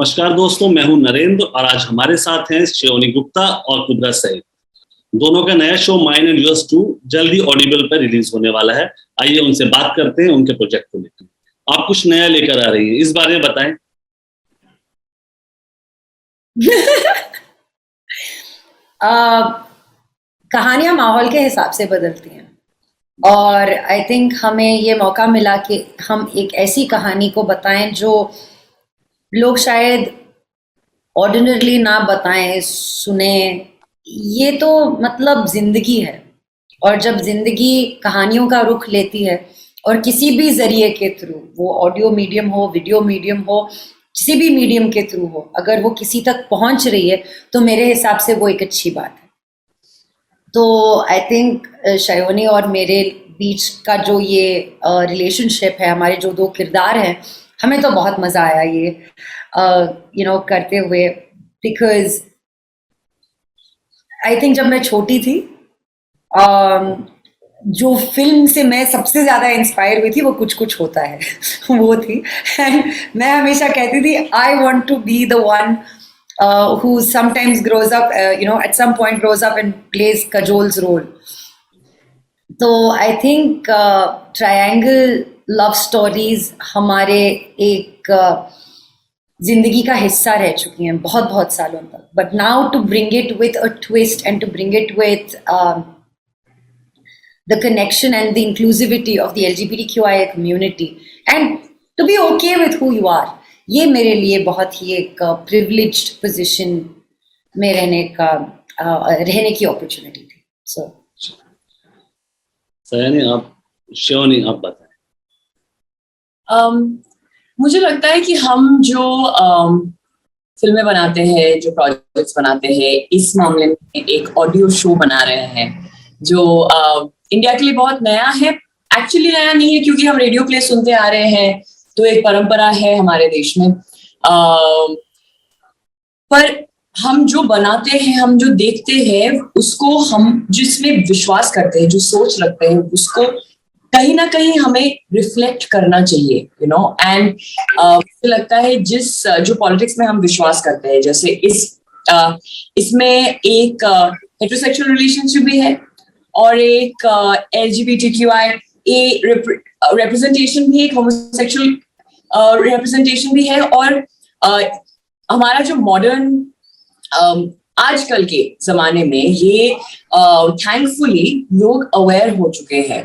नमस्कार दोस्तों, मैं हूं नरेंद्र और आज हमारे साथ हैं श्रेयोनी गुप्ता और कुबरा सईद। दोनों का नया शो माइन एंड योर्स 2 जल्द ही ऑडिबल पर रिलीज होने वाला है। आइए उनसे बात करते हैं उनके प्रोजेक्ट को लेकर। आप कुछ नया लेकर आ रही हैं, इस बारे में बताएं। कहानियां माहौल के हिसाब से बदलती हैं और आई थिंक हमें ये मौका मिला कि हम एक ऐसी कहानी को बताएं जो लोग शायद ऑर्डिनरली ना बताएं, सुने। ये तो मतलब जिंदगी है, और जब जिंदगी कहानियों का रुख लेती है और किसी भी जरिए के थ्रू, वो ऑडियो मीडियम हो, वीडियो मीडियम हो, किसी भी मीडियम के थ्रू हो, अगर वो किसी तक पहुंच रही है तो मेरे हिसाब से वो एक अच्छी बात है। तो आई थिंक श्रेयोनी और मेरे बीच का जो ये रिलेशनशिप है, हमारे जो दो किरदार हैं, हमें तो बहुत मजा आया ये करते हुए। बिकॉज आई थिंक जब मैं छोटी थी, जो फिल्म से मैं सबसे ज्यादा इंस्पायर हुई थी वो कुछ कुछ होता है वो थी। एंड मैं हमेशा कहती थी I want to be the one who sometimes grows up, at some point grows up and plays Kajol's role. तो I think triangle love stories हमारे एक जिंदगी का हिस्सा रह चुकी हैं बहुत बहुत सालों तक. But now to bring it with a twist and to bring it with the connection and the inclusivity of the LGBTQIA community and to be okay with who you are, ये मेरे लिए बहुत ही एक प्रिविलेज्ड पोजीशन में रहने की opportunity थी. श्रेयोनी आप बताएं. मुझे लगता है कि हम जो फिल्में बनाते हैं, जो प्रोजेक्ट्स बनाते हैं, इस मामले में एक ऑडियो शो बना रहे हैं जो इंडिया के लिए बहुत नया है. एक्चुअली नया नहीं है क्योंकि हम रेडियो प्ले सुनते आ रहे हैं, तो एक परंपरा है हमारे देश में. पर हम जो बनाते हैं, हम जो देखते हैं, उसको हम जिसमें विश्वास करते हैं, जो सोच रखते हैं, उसको कहीं ना कहीं हमें रिफ्लेक्ट करना चाहिए, एंड मुझे लगता है जो पॉलिटिक्स में हम विश्वास करते हैं, जैसे इसमें एक हेटेरोसेक्सुअल रिलेशनशिप भी है और एक LGBTQI रिप्रेजेंटेशन भी, एक होमोसेक्सुअल रिप्रेजेंटेशन भी है. और हमारा जो मॉडर्न आजकल के जमाने में ये थैंकफुली लोग अवेयर हो चुके हैं.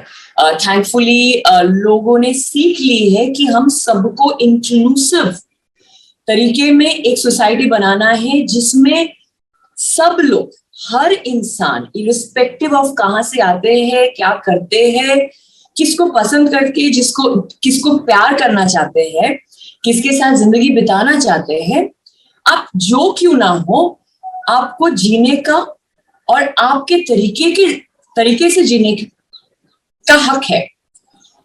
थैंकफुली लोगों ने सीख ली है कि हम सबको इंक्लूसिव तरीके में एक सोसाइटी बनाना है जिसमें सब लोग, हर इंसान, इर्रिस्पेक्टिव ऑफ कहाँ से आते हैं, क्या करते हैं, किसको पसंद करके, किसको प्यार करना चाहते हैं, किसके साथ जिंदगी बिताना चाहते हैं, आप जो क्यों ना हो, आपको जीने का और आपके तरीके से जीने का हक है.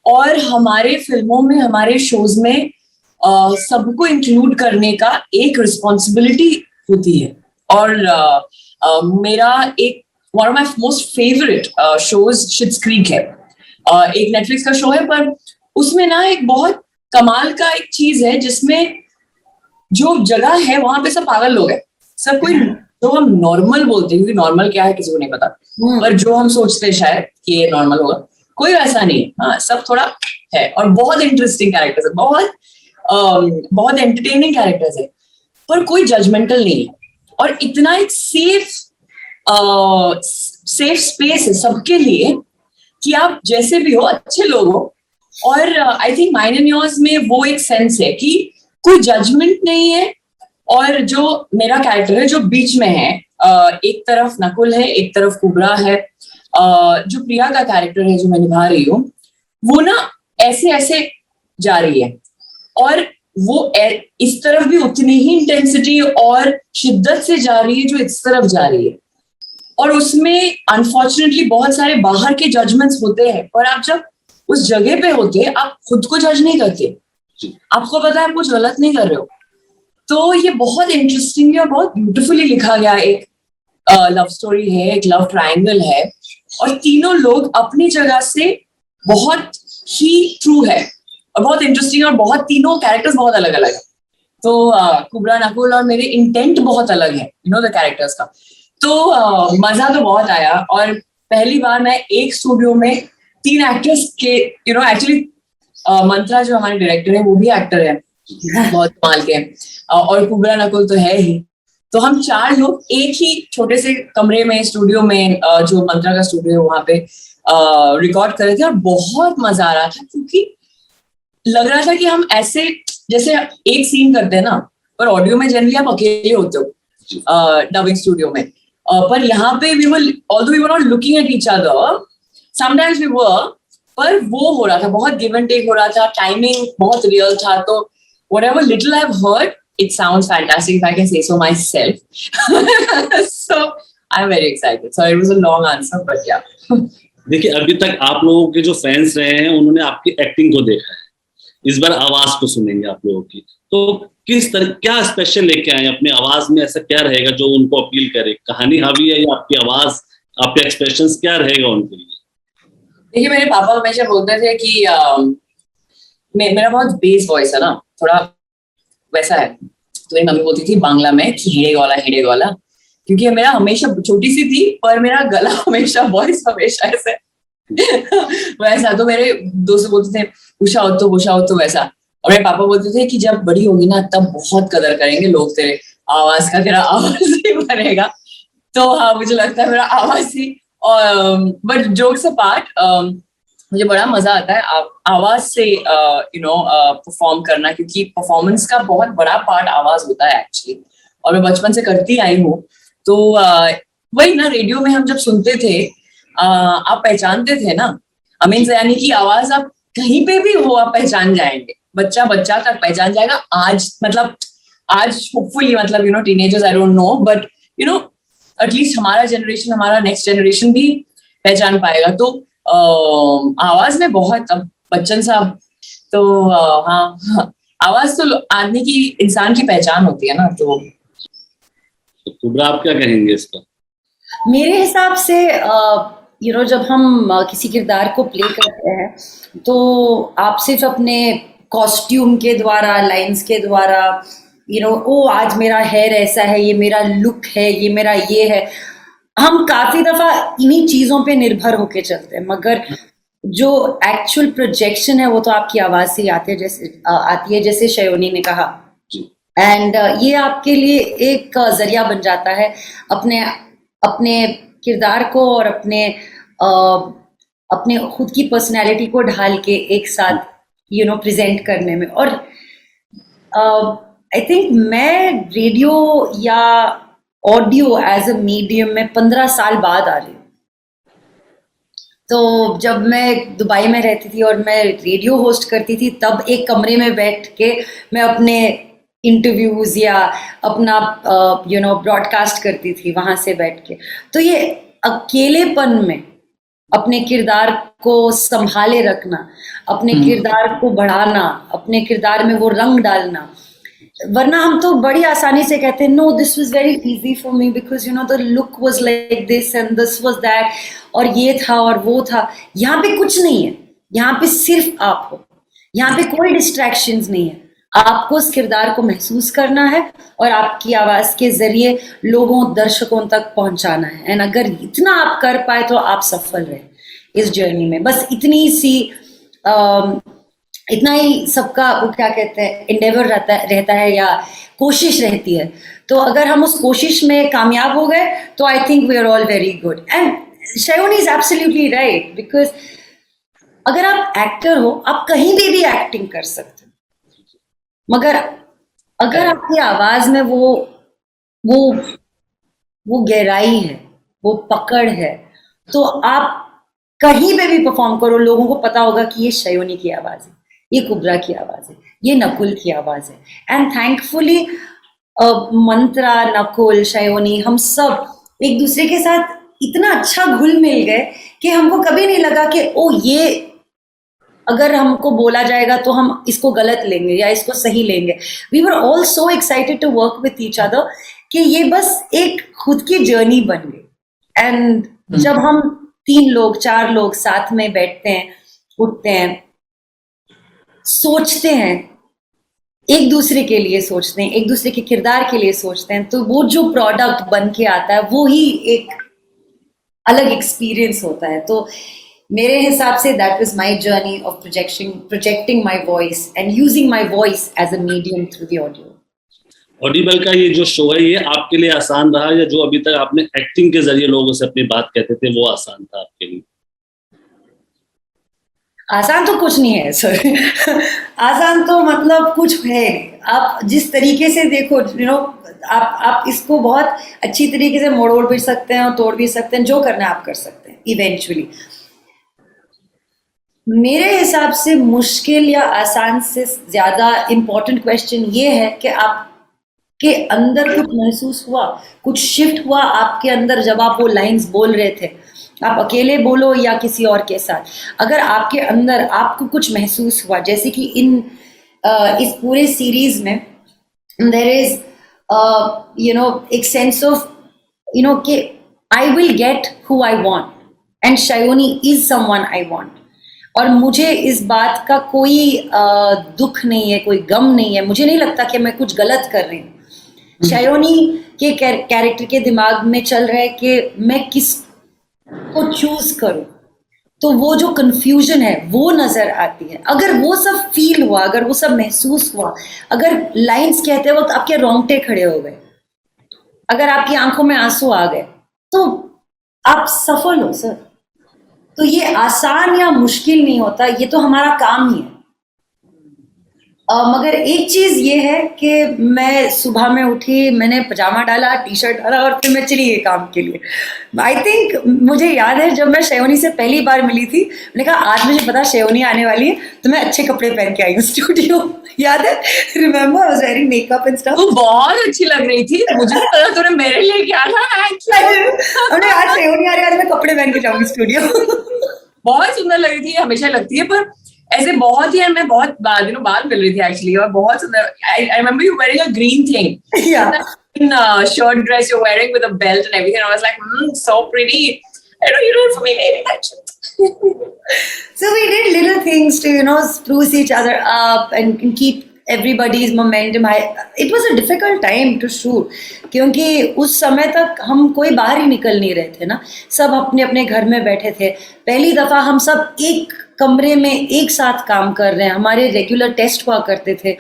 और हमारे फिल्मों में, हमारे शोज में सबको इंक्लूड करने का एक रिस्पॉन्सिबिलिटी होती है. और मेरा एक one of my most favourite shows Schitt's Creek है. एक नेटफ्लिक्स का शो है, पर उसमें ना एक बहुत कमाल का एक चीज है जिसमें जो जगह है वहां पे सब पागल लोग हैं. सब कोई जो हम नॉर्मल बोलते हैं, क्योंकि नॉर्मल क्या है किसी को नहीं पता, पर जो हम सोचते हैं शायद कि ये नॉर्मल होगा, कोई वैसा नहीं है. हाँ, सब थोड़ा है और बहुत इंटरेस्टिंग कैरेक्टर्स है, बहुत एंटरटेनिंग कैरेक्टर्स है, पर कोई जजमेंटल नहीं है. और इतना एक सेफ स्पेस है सबके लिए कि आप जैसे भी हो, अच्छे लोग हो. और I think mine and yours में वो एक सेंस है कि कोई जजमेंट नहीं है. और जो मेरा कैरेक्टर है जो बीच में है, एक तरफ नकुल है, एक तरफ कुबरा है. जो प्रिया का कैरेक्टर है जो मैं निभा रही हूँ, वो ना ऐसे जा रही है और वो इस तरफ भी उतनी ही इंटेंसिटी और शिद्दत से जा रही है जो इस तरफ जा रही है. और उसमें अनफॉर्चुनेटली बहुत सारे बाहर के जजमेंट्स होते हैं, पर आप जब उस जगह पे होते हैं, आप खुद को जज नहीं करते, आपको पता है आप कुछ गलत नहीं कर रहे हो. तो ये बहुत इंटरेस्टिंग और बहुत ब्यूटीफुली लिखा गया एक लव स्टोरी है, एक लव ट्रायंगल है, और तीनों लोग अपनी जगह से बहुत ही ट्रू है और बहुत इंटरेस्टिंग, और बहुत तीनों कैरेक्टर्स बहुत अलग अलग है. तो कुबरा नकुल और मेरे इंटेंट बहुत अलग है, यू नो, द कैरेक्टर्स का। तो मजा तो बहुत आया। और पहली बार मैं एक स्टूडियो में 3 एक्टर्स के, यू नो, एक्चुअली मंत्रा जो हमारे डायरेक्टर है वो भी एक्टर है, बहुत कमाल के। और कुबरा नकुल तो है ही। तो हम 4 लोग एक ही छोटे से कमरे में, स्टूडियो में, जो मंत्रा का स्टूडियो है वहां पे रिकॉर्ड कर रहे थे। और बहुत मजा आ रहा था, क्योंकि लग रहा था कि हम ऐसे जैसे एक सीन करते हैं ना, पर ऑडियो में जनरली आप अकेले होते हो डबिंग स्टूडियो में, पर यहाँ पे we were, although we were not looking at each other, sometimes we were, पर वो हो रहा था, बहुत गिव एंड टेक हो रहा था, टाइमिंग बहुत रियल था। तो whatever little I have heard, it sounds fantastic if I can say so myself. So I'm very excited. Sorry, it was a long answer, but yeah. देखिए, अभी तक आप लोगों के जो फैंस रहे हैं उन्होंने आपकी एक्टिंग को देखा है, इस बार आवाज को सुनेंगे आप लोगों की। तो किस तरह, क्या स्पेशल लेके आए अपनी आवाज में? ऐसा क्या रहेगा जो उनको अपील करे? कहानी हावी है या आपकी आवाज, आपके एक्सप्रेशंस, क्या रहेगा उनके लिए? देखिए, मेरे पापा हमेशा बोलते थे कि मेरा बहुत बेस वॉइस है ना, थोड़ा वैसा है। तो मेरी मम्मी बोलती थी बांग्ला में कि हिड़े गोला, क्योंकि मेरा हमेशा, छोटी सी थी पर मेरा गला हमेशा, वॉइस हमेशा ऐसे वैसा। तो मेरे दोस्त बोलते थे उषा हो तो वैसा। और मेरे पापा बोलते थे कि जब बड़ी होगी ना तब बहुत कदर करेंगे लोग तेरे आवाज का, तेरा आवाज ही बनेगा। तो हाँ, मुझे लगता है मेरा आवाज ही। बट जोक्स अपार्ट, मुझे बड़ा मजा आता है आवाज से यू नो परफॉर्म करना, क्योंकि परफॉर्मेंस का बहुत बड़ा पार्ट आवाज होता है एक्चुअली, और मैं बचपन से करती आई हूँ। तो वही ना, रेडियो में हम जब सुनते थे, आप पहचानते थे ना, मीन्स यानी कि आवाज आप कहीं पे भी हो आप पहचान जाएंगे, बच्चा तक पहचान जाएगा। आज मतलब आज होपफुली, मतलब you know, teenagers I don't know, but you know at least हमारा जनरेशन, हमारा नेक्स्ट जनरेशन भी पहचान पाएगा। तो आवाज में बहुत, अब बच्चन साहब तो हाँ, आवाज तो आदमी की, इंसान की पहचान होती है ना। तो कुबरा, आप क्या कहेंगे इसका? मेरे हिसाब से यू नो, जब हम किसी किरदार को प्ले करते हैं तो आप सिर्फ अपने कॉस्ट्यूम के द्वारा, लाइंस के द्वारा, यू नो, ओ आज मेरा हेयर ऐसा है, ये मेरा लुक है, ये मेरा ये है, हम काफी दफा इन्हीं चीजों पे निर्भर होके चलते हैं। मगर जो एक्चुअल प्रोजेक्शन है वो तो आपकी आवाज से आती है, जैसे शयोनी ने कहा। एंड ये आपके लिए एक जरिया बन जाता है अपने किरदार को और अपने खुद की पर्सनैलिटी को ढाल के एक साथ यू नो प्रेजेंट करने में। और आई थिंक मैं रेडियो या ऑडियो एज अ मीडियम में 15 साल बाद आ रही हूँ। तो जब मैं दुबई में रहती थी और मैं रेडियो होस्ट करती थी, तब एक कमरे में बैठ के मैं अपने इंटरव्यूज या अपना यू नो ब्रॉडकास्ट करती थी वहां से बैठ के। तो ये अकेलेपन में अपने किरदार को संभाले रखना, अपने किरदार को बढ़ाना, अपने किरदार में वो रंग डालना, वरना हम तो बड़ी आसानी से कहते हैं no this was very easy for me because you know the look was like this and this was that, और ये था और वो था। यहाँ पे कुछ नहीं है, यहाँ पे सिर्फ आप हो, यहाँ पे कोई डिस्ट्रैक्शंस नहीं है। आपको उस किरदार को महसूस करना है और आपकी आवाज के जरिए लोगों, दर्शकों तक पहुंचाना है। एंड अगर इतना आप कर पाए तो आप सफल रहे इस जर्नी में। बस इतनी सी इतना ही सबका वो क्या कहते हैं इंडेवर रहता है या कोशिश रहती है। तो अगर हम उस कोशिश में कामयाब हो गए तो I think we are all very good. And Shayoni is absolutely right, because अगर आप एक्टर हो आप कहीं भी एक्टिंग कर सकते हो, मगर अगर आपकी आवाज में वो गहराई है, वो पकड़ है, तो आप कहीं पे भी परफॉर्म करो, लोगों को पता होगा कि ये शयोनी की आवाज है, ये कुबरा की आवाज है, ये नकुल की आवाज है। एंड थैंकफुली मंत्रा, नकुल, शयोनी, हम सब एक दूसरे के साथ इतना अच्छा घुल मिल गए कि हमको कभी नहीं लगा कि ओ ये अगर हमको बोला जाएगा तो हम इसको गलत लेंगे या इसको सही लेंगे। We were all so excited to work with each other कि ये बस एक खुद की जर्नी बन गई। एंड जब हम 3 लोग 4 लोग साथ में बैठते हैं, उठते हैं, सोचते हैं, एक दूसरे के लिए सोचते हैं, एक दूसरे के किरदार के लिए सोचते हैं, तो वो जो प्रोडक्ट बन के आता है वो ही एक अलग एक्सपीरियंस होता है। तो मेरे हिसाब से that was my journey of projecting my voice and using my voice as a medium through the audio. Audible का ये जो शो है ये आपके लिए आसान रहा, या जो अभी तक आपने एक्टिंग के जरिए लोगों से अपनी बात कहते थे वो आसान था आपके लिए? आसान तो कुछ नहीं है सर। आसान तो मतलब कुछ है नहीं। आप जिस तरीके से देखो, आप इसको बहुत अच्छी तरीके से मोड़ भी सकते हैं और तोड़ भी सकते हैं, जो करना है आप कर सकते हैं इवेंचुअली। मेरे हिसाब से मुश्किल या आसान से ज्यादा इम्पोर्टेंट क्वेश्चन ये है कि आपके अंदर कुछ महसूस हुआ, कुछ शिफ्ट हुआ आपके अंदर जब आप वो लाइंस बोल रहे थे, आप अकेले बोलो या किसी और के साथ, अगर आपके अंदर आपको कुछ महसूस हुआ, जैसे कि इस पूरे सीरीज में देयर इज एक सेंस ऑफ कि I will get who I want and Shayoni is someone I want, और मुझे इस बात का कोई दुख नहीं है, कोई गम नहीं है, मुझे नहीं लगता कि मैं कुछ गलत कर रही हूँ। शायोनी के कैरेक्टर के दिमाग में चल रहा है कि मैं किस को चूज करूं, तो वो जो कंफ्यूजन है वो नजर आती है। अगर वो सब फील हुआ, अगर वो सब महसूस हुआ, अगर लाइंस कहते वक्त आपके रोंगटे खड़े हो गए, अगर आपकी आंखों में आंसू आ गए, तो आप सफल हो सर। तो ये आसान या मुश्किल नहीं होता, ये तो हमारा काम ही है। मगर एक चीज ये है कि मैं सुबह में उठी, मैंने पजामा डाला, टी शर्ट डाला और फिर मैं चली गई काम के लिए। आई थिंक मुझे याद है जब मैं शयोनी से पहली बार मिली थी, मैंने कहा आज मुझे पता शयोनी आने वाली है तो मैं अच्छे कपड़े पहन के आई हूँ स्टूडियो। याद है? Remember I was wearing makeup and stuff. वो बहुत अच्छी लग रही थी, मुझे तो पता तूने मेरे लिए क्या था। हमने आज शयोनी आ रही है, आज मैं कपड़े पहन के जाऊंगी स्टूडियो। बहुत सुंदर लग रही थी, हमेशा लगती है, पर ऐसे बहुत ही, मैं बहुत दिनों बाद मिल रही थी एक्चुअली, और बहुत सुंदर। I remember you wearing a green thing, shirt dress you're wearing with a belt and everything. I was like, so pretty. I know you do it for me, maybe. So we did little things to spruce each other up and keep everybody's momentum high. It was a difficult time to shoot क्योंकि उस समय तक हम कोई बाहर ही निकल नहीं रहे थे ना, सब अपने अपने घर में बैठे थे। पहली दफा हम सब एक कमरे में एक साथ काम कर रहे हैं, हमारे रेगुलर टेस्ट हुआ करते थे,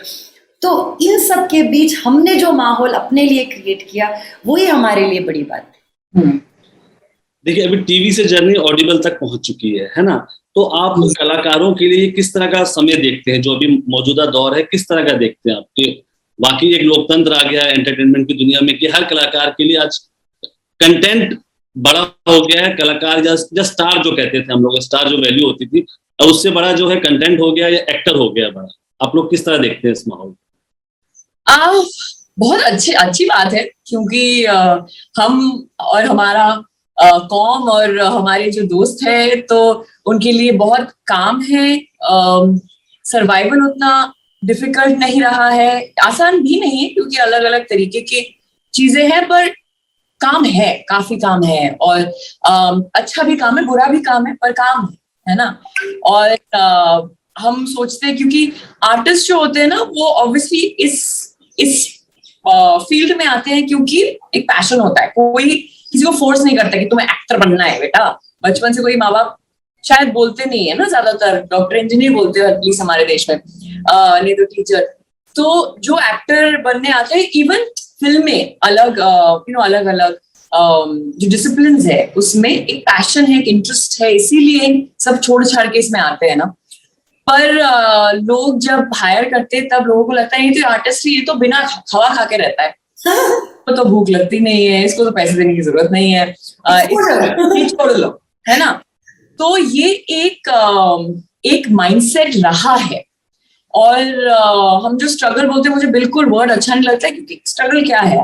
तो इन सब के बीच हमने जो माहौल अपने लिए क्रिएट किया वही हमारे लिए बड़ी बात है। देखिए अभी टीवी से जर्नी ऑडिबल तक पहुंच चुकी है ना, तो आप कलाकारों के लिए किस तरह का समय देखते हैं? जो अभी मौजूदा दौर है किस तरह का देखते हैं आपके? बाकी एक लोकतंत्र आ गया है एंटरटेनमेंट की दुनिया में कि हर कलाकार के लिए आज कंटेंट बड़ा हो गया है। कलाकार या स्टार जो कहते थे हम लोग, स्टार जो वैल्यू होती थी, और उससे बड़ा जो है कंटेंट हो गया या एक्टर हो गया बड़ा। आप लोग किस तरह देखते हैं इस माहौल? बहुत अच्छी बात है, क्योंकि हम और हमारा कौम और हमारे जो दोस्त है तो उनके लिए बहुत काम है। सर्वाइवल उतना डिफिकल्ट नहीं रहा है, आसान भी नहीं है, क्योंकि अलग अलग तरीके की चीजें हैं, पर काम है, काफी काम है, और अच्छा भी काम है, बुरा भी काम है, पर काम है ना। और हम सोचते हैं, क्योंकि आर्टिस्ट जो होते हैं ना, वो ऑब्वियसली इस फील्ड में आते हैं क्योंकि एक पैशन होता है। कोई किसी को फोर्स नहीं करता कि तुम्हें एक्टर बनना है बेटा। बचपन से कोई माँ बाप शायद बोलते नहीं है ना, ज्यादातर डॉक्टर इंजीनियर बोलते हैं एटलीस्ट हमारे देश में, नहीं तो टीचर। तो जो एक्टर बनने आते हैं, इवन फिल्म में अलग अलग अलग जो डिसिप्लिन है उसमें एक पैशन है, एक इंटरेस्ट है, इसीलिए सब छोड़ छाड़ के इसमें आते हैं ना। पर लोग जब हायर करते हैं तब लोगों को लगता है ये तो आर्टिस्ट, ये तो बिना हवा खा के रहता है, तो भूख लगती नहीं है, इसको तो पैसे देने की जरूरत नहीं है, छोड़ लो, है ना। तो ये एक माइंडसेट रहा है। और हम जो स्ट्रगल बोलते हैं, मुझे बिल्कुल वर्ड अच्छा नहीं लगता है, क्योंकि स्ट्रगल क्या है?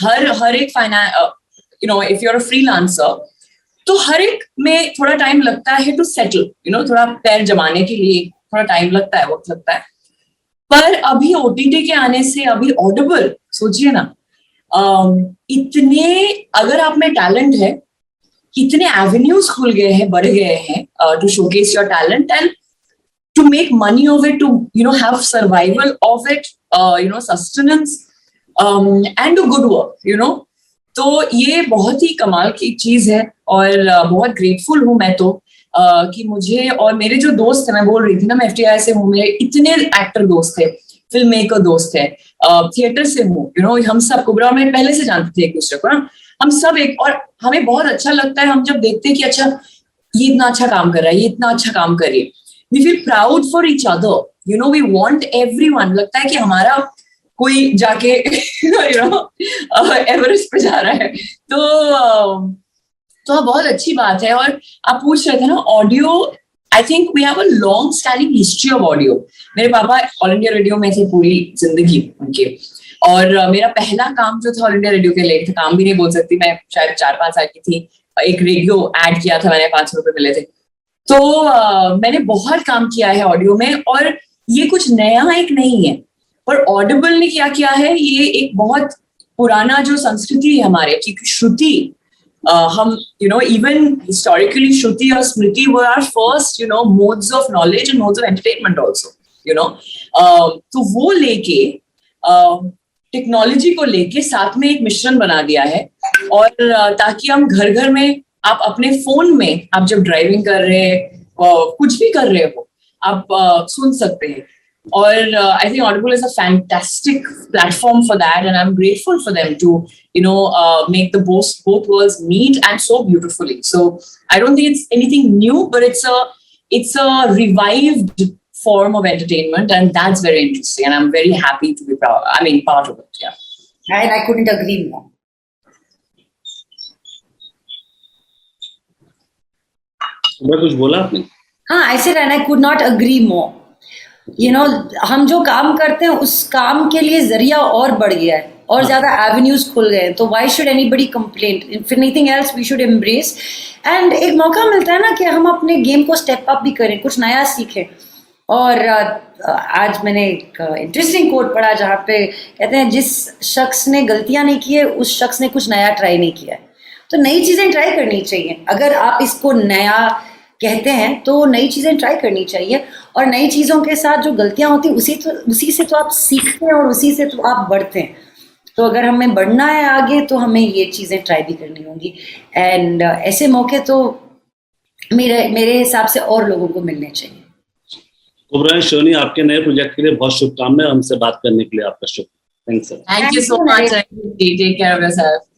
हर एक if you are a freelancer, तो हर एक में थोड़ा टाइम लगता है टू सेटल, थोड़ा पैर जमाने के लिए थोड़ा टाइम लगता है, वक्त लगता है। पर अभी ओटीटी के आने से, अभी ऑडिबल, सोचिए ना, इतने, अगर आप में टैलेंट है, कितने एवेन्यूज खुल गए हैं, बढ़ गए हैं to showcase your talent. And to make money of it, to have survival of it, sustenance, and do good work. तो ये बहुत ही कमाल की चीज है और बहुत ग्रेटफुल हूँ मैं तो कि मुझे और मेरे जो दोस्त हैं, मैं बोल रही थी ना मैं FTI से हूँ, मेरे इतने एक्टर दोस्त थे, फिल्म मेकर दोस्त है, थिएटर से हूँ, हम सब कुबरा में पहले से जानते थे एक दूसरे को ना, हम सब एक, और हमें बहुत अच्छा लगता है हम जब देखते हैं कि अच्छा ये इतना अच्छा काम कर रहा है, ये इतना अच्छा काम कर रही है, we feel proud for each other, we want everyone, लगता है कि हमारा कोई जाके एवरेस्ट पे जा रहा है, तो बहुत अच्छी बात है। और आप पूछ रहे थे ना audio, I think we have a long standing history of audio. मेरे पापा ऑल इंडिया रेडियो में थे पूरी जिंदगी उनके, और मेरा पहला काम जो था ऑल इंडिया रेडियो के लिए था, काम भी नहीं बोल सकती मैं, शायद 4-5 साल की थी, एक रेडियो ऐड किया था मैंने, 5 रुपए मिले थे, तो मैंने बहुत काम किया है ऑडियो में, और ये कुछ नया एक नहीं है, पर ऑडिबल ने क्या किया है, ये एक बहुत पुराना जो संस्कृति है हमारे, क्योंकि श्रुति हम even historically श्रुति और स्मृति were our first modes of knowledge and modes of entertainment also, तो वो लेके टेक्नोलॉजी को लेके साथ में एक मिश्रण बना दिया है, और ताकि हम घर घर में, आप अपने फोन में, आप जब ड्राइविंग कर रहे हैं, कुछ भी कर रहे हो, आप सुन सकते हैं, और I think Audible is a fantastic platform for that, and I'm grateful for them to make the both worlds meet, and so beautifully. So I don't think it's anything new, but it's a revived form of entertainment, and that's very interesting, and I'm very happy to be part of it. Yeah, and I couldn't agree more. कुछ बोला आपने? हाँ, I said and I could not agree more. हम जो काम करते हैं उस काम के लिए जरिया और बढ़ गया है, और ज्यादा एवेन्यूज खुल गए हैं, तो why should anybody complain? If anything else we should embrace, and एक मौका मिलता है ना कि हम अपने गेम को स्टेप अप भी करें, कुछ नया सीखें। और आज मैंने एक इंटरेस्टिंग कोट पढ़ा जहाँ पे कहते हैं जिस शख्स ने गलतियां नहीं की है उस शख्स ने कुछ नया ट्राई नहीं किया है। तो नई चीजें ट्राई करनी चाहिए, अगर आप इसको नया कहते हैं तो नई चीजें ट्राई करनी चाहिए, और नई चीजों के साथ जो गलतियां होती उसी से तो आप सीखते हैं और उसी से तो आप बढ़ते हैं। तो अगर हमें बढ़ना है आगे तो हमें ये चीजें ट्राई भी करनी होंगी, एंड ऐसे मौके तो मेरे हिसाब से और लोगों को मिलने चाहिए। कुबरा शोनी, आपके नए प्रोजेक्ट के लिए बहुत शुभकामनाएं, हमसे बात करने के लिए आपका शुक्रिया। Thanks sir. Thank you so much. Take care of yourself.